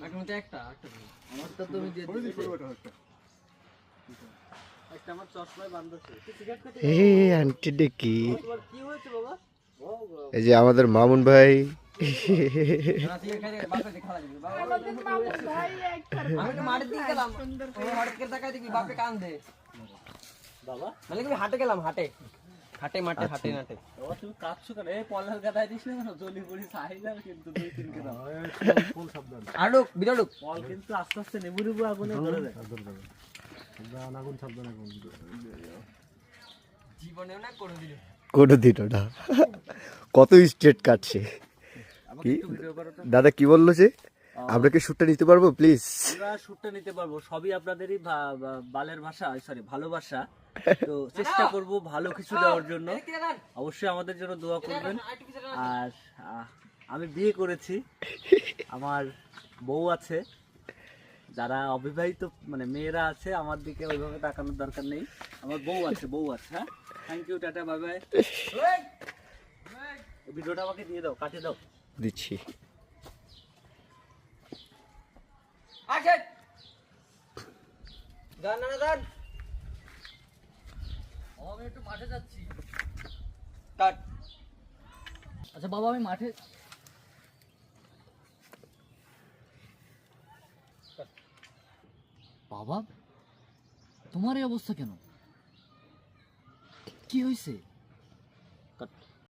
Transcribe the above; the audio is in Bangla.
এখন তো একটা আমার তো তুমি দিয়ে দিছো একটা আমার চশমায় বাঁধছে এই আন্টি ডেকি তোমার কি হয়েছে বাবা এই যে আমাদের মামুন ভাই হাটে গেলাম হাটে হাটে মাঠে হাটে নাটে তুমি কাঁদছো কেন? এই পলার গাদায় দিস না, জলি পড়ি চাহিদা কিন্তু 2-3 কেজি ফুল সাবধান। আড়ুক বিড়াড়ুক ফল কিন্তু আস্তে আস্তে নেবু নেবু আগুনে ধরে যায়। আগুন সাবধান এখন জীবনেও না করে দিল কোনো দিন না কত স্ট্রেট কাটছে কি দাদা কি বললো যে আমরা কি শুটটা নিতে পারবো প্লিজ? আমরা শুটটা নিতে পারবো, সবই আপনাদেরই বালের ভাষা, সরি ভালোবাসা। তো চেষ্টা করব ভালো কিছু দেওয়ার জন্য, অবশ্যই আমাদের জন্য দোয়া করবেন। আর আমি বিয়ে করেছি, আমার বউ আছে, যারা অবিবাহিত মানে মেয়েরা আছে আমার দিকে ওইভাবে তাকানোর দরকার নেই, আমার বউ আছে হ্যাঁ। Thank you, tata, bye bye. ভিডিওটা আমাকে দিয়ে দাও, কাটে দাও। দিচ্ছি আমি একটু মাঠে যাচ্ছি। আচ্ছা বাবা, আমি মাঠে বাবা, তোমার এই অবস্থা কেন? কি হয়েছে?